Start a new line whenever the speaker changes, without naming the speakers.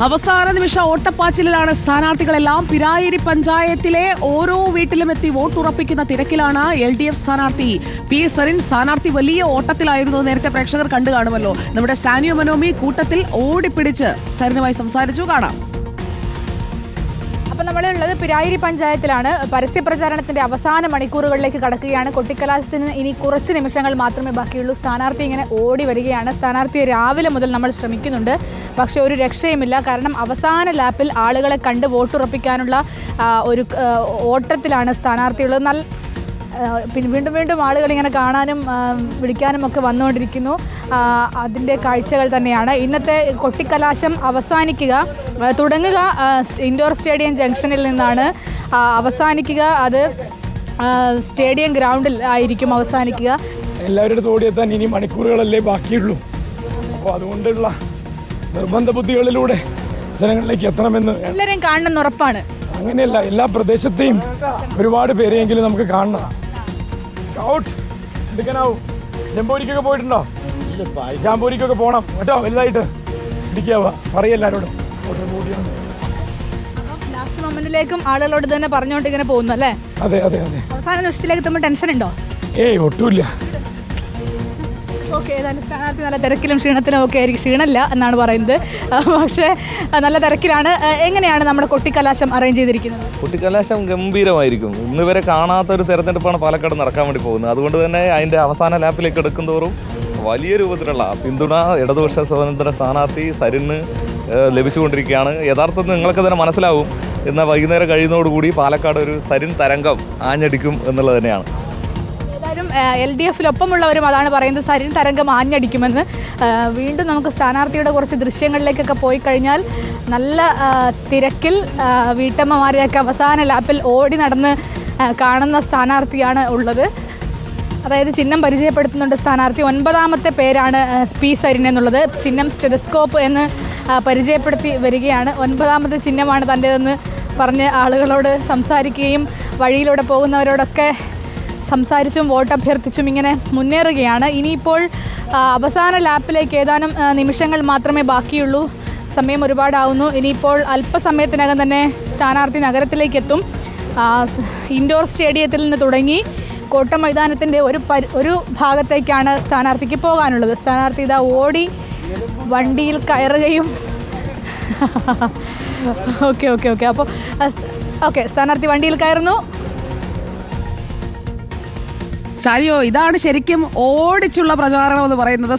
അവസാന നിമിഷ ഓട്ടപ്പാച്ചിലാണ് സ്ഥാനാർത്ഥികളെല്ലാം. പിരായിരി പഞ്ചായത്തിലെ ഓരോ വീട്ടിലും എത്തി വോട്ടുറപ്പിക്കുന്ന തിരക്കിലാണ് LDF സ്ഥാനാർത്ഥി പി സരിൻ. സ്ഥാനാർത്ഥി വലിയ ഓട്ടത്തിലായിരുന്നു. നേരത്തെ പ്രേക്ഷകർ കണ്ടു കാണുമല്ലോ. നമ്മുടെ സാനിയോ മനോമി കൂട്ടത്തിൽ ഓടിപ്പിടിച്ച് സരിനുമായി സംസാരിച്ചു. കാണാം.
അപ്പം നമ്മളുള്ളത് പിരായിരി പഞ്ചായത്തിലാണ്. പരസ്യ പ്രചാരണത്തിന്റെ അവസാന മണിക്കൂറുകളിലേക്ക് കടക്കുകയാണ്. കൊട്ടിക്കലാശത്തിന് ഇനി കുറച്ച് നിമിഷങ്ങൾ മാത്രമേ ബാക്കിയുള്ളൂ. സ്ഥാനാർത്ഥി ഇങ്ങനെ ഓടി വരികയാണ്. സ്ഥാനാർത്ഥിയെ രാവിലെ മുതൽ നമ്മൾ ശ്രമിക്കുന്നുണ്ട്, പക്ഷേ ഒരു രക്ഷയുമില്ല. കാരണം അവസാന ലാപ്പിൽ ആളുകളെ കണ്ട് വോട്ടുറപ്പിക്കാനുള്ള ഒരു ഓട്ടത്തിലാണ് സ്ഥാനാർത്ഥിയുള്ളത്. പിന്നെ വീണ്ടും വീണ്ടും ആളുകൾ ഇങ്ങനെ കാണാനും വിളിക്കാനും ഒക്കെ വന്നുകൊണ്ടിരിക്കുന്നു. അതിൻ്റെ കാഴ്ചകൾ തന്നെയാണ്. ഇന്നത്തെ കൊട്ടിക്കലാശം തുടങ്ങുക ഇൻഡോർ സ്റ്റേഡിയം ജംഗ്ഷനിൽ നിന്നാണ് അവസാനിക്കുക. അത് സ്റ്റേഡിയം ഗ്രൗണ്ടിൽ ആയിരിക്കും അവസാനിക്കുക.
എല്ലാവരുടെ ഓടിയെത്താൻ ഇനി മണിക്കൂറുകളല്ലേ ബാക്കിയുള്ളൂ. അപ്പോൾ അതുകൊണ്ടുള്ള നിർബന്ധ ബുദ്ധികളിലൂടെ ജനങ്ങളിലേക്ക് എത്തണമെന്ന്
എല്ലാവരെയും കാണണമെന്ന് ഉറപ്പാണ്.
അങ്ങനെയല്ല, എല്ലാ പ്രദേശത്തെയും ഒരുപാട് പേരെയെങ്കിലും നമുക്ക് കാണണം. സ്കൗട്ട് എടുക്കാനാവും. ജംബൂരിക്കൊക്കെ പോയിട്ടുണ്ടോ? ജാമ്പൂരിക്കൊക്കെ പോകണം കേട്ടോ. വലുതായിട്ട് ഇടിക്കാവുക പറയെല്ലാവരോടും.
ലാസ്റ്റ് മൊമെന്റിലേക്കും ആളുകളോട് തന്നെ പറഞ്ഞുകൊണ്ട് ഇങ്ങനെ പോകുന്നു അല്ലേ?
അതെ അതെ അതെ.
അവസാന നിമിഷത്തിലേക്ക് എത്തുമ്പോൾ ടെൻഷൻ ഉണ്ടോ?
ഏയ് ഒട്ടുമില്ല.
ഓക്കെ, ഏതായാലും സ്ഥാനാർത്ഥി നല്ല തിരക്കിലും ക്ഷീണത്തിലും ഒക്കെ ആയിരിക്കും. ക്ഷീണമില്ല എന്നാണ് പറയുന്നത്, പക്ഷേ നല്ല തിരക്കിലാണ്. എങ്ങനെയാണ് നമ്മുടെ കൊട്ടിക്കലാശം അറേഞ്ച് ചെയ്തിരിക്കുന്നത്?
കൊട്ടിക്കലാശം ഗംഭീരമായിരിക്കും. ഇന്ന് വരെ കാണാത്തൊരു തെരഞ്ഞെടുപ്പാണ് പാലക്കാട് നടക്കാൻ വേണ്ടി പോകുന്നത്. അതുകൊണ്ട് തന്നെ അതിൻ്റെ അവസാന ലാപ്പിലേക്ക് എടുക്കുന്തോറും വലിയ രൂപത്തിലുള്ള പിന്തുണ ഇടതുപക്ഷ സ്വതന്ത്ര സ്ഥാനാർത്ഥി സരിന് ലഭിച്ചുകൊണ്ടിരിക്കുകയാണ്. യഥാർത്ഥത്തിൽ നിങ്ങൾക്ക് തന്നെ മനസ്സിലാവും, എന്നാൽ വൈകുന്നേരം കഴിയുന്നതോടുകൂടി പാലക്കാട് ഒരു സരിൻ തരംഗം ആഞ്ഞടിക്കും എന്നുള്ളത് തന്നെയാണ്.
LDF-ലൊപ്പമുള്ളവരും അതാണ് പറയുന്നത്, സരിൻ തരംഗം ആഞ്ഞടിക്കുമെന്ന്. വീണ്ടും നമുക്ക് സ്ഥാനാർത്ഥിയുടെ കുറച്ച് ദൃശ്യങ്ങളിലേക്കൊക്കെ പോയി കഴിഞ്ഞാൽ നല്ല തിരക്കിൽ വീട്ടമ്മമാരെയൊക്കെ അവസാന ലാപ്പിൽ ഓടി നടന്ന് കാണുന്ന സ്ഥാനാർത്ഥിയാണ് ഉള്ളത്. അതായത് ചിഹ്നം പരിചയപ്പെടുത്തുന്നുണ്ട് സ്ഥാനാർത്ഥി. 9ാമത്തെ പേരാണ് പി സരിൻ എന്നുള്ളത്. ചിഹ്നം സ്റ്റെതസ്കോപ്പ് എന്ന് പരിചയപ്പെടുത്തി വരികയാണ്. 9ാമത്തെ ചിഹ്നമാണ് തൻ്റേതെന്ന് പറഞ്ഞ് ആളുകളോട് സംസാരിക്കുകയും വഴിയിലൂടെ പോകുന്നവരോടൊക്കെ സംസാരിച്ചും വോട്ട് അഭ്യർത്ഥിച്ചും ഇങ്ങനെ മുന്നേറുകയാണ്. ഇനിയിപ്പോൾ അവസാന ലാപ്പിലേക്ക് ഏതാനും നിമിഷങ്ങൾ മാത്രമേ ബാക്കിയുള്ളൂ. സമയം ഒരുപാടാവുന്നു. ഇനിയിപ്പോൾ അല്പസമയത്തിനകം തന്നെ സ്ഥാനാർത്ഥി നഗരത്തിലേക്ക് എത്തും. ഇൻഡോർ സ്റ്റേഡിയത്തിൽ നിന്ന് തുടങ്ങി കോട്ട മൈതാനത്തിൻ്റെ ഒരു ഭാഗത്തേക്കാണ് സ്ഥാനാർത്ഥിക്ക് പോകാനുള്ളത്. സ്ഥാനാർത്ഥി ഇതാ ഓടി വണ്ടിയിൽ കയറുകയും അപ്പോൾ സ്ഥാനാർത്ഥി വണ്ടിയിൽ കയറുന്നു.
സാരിയോ, ഇതാണ് ശരിക്കും ഓടിച്ചുള്ള പ്രചാരണം എന്ന് പറയുന്നത്.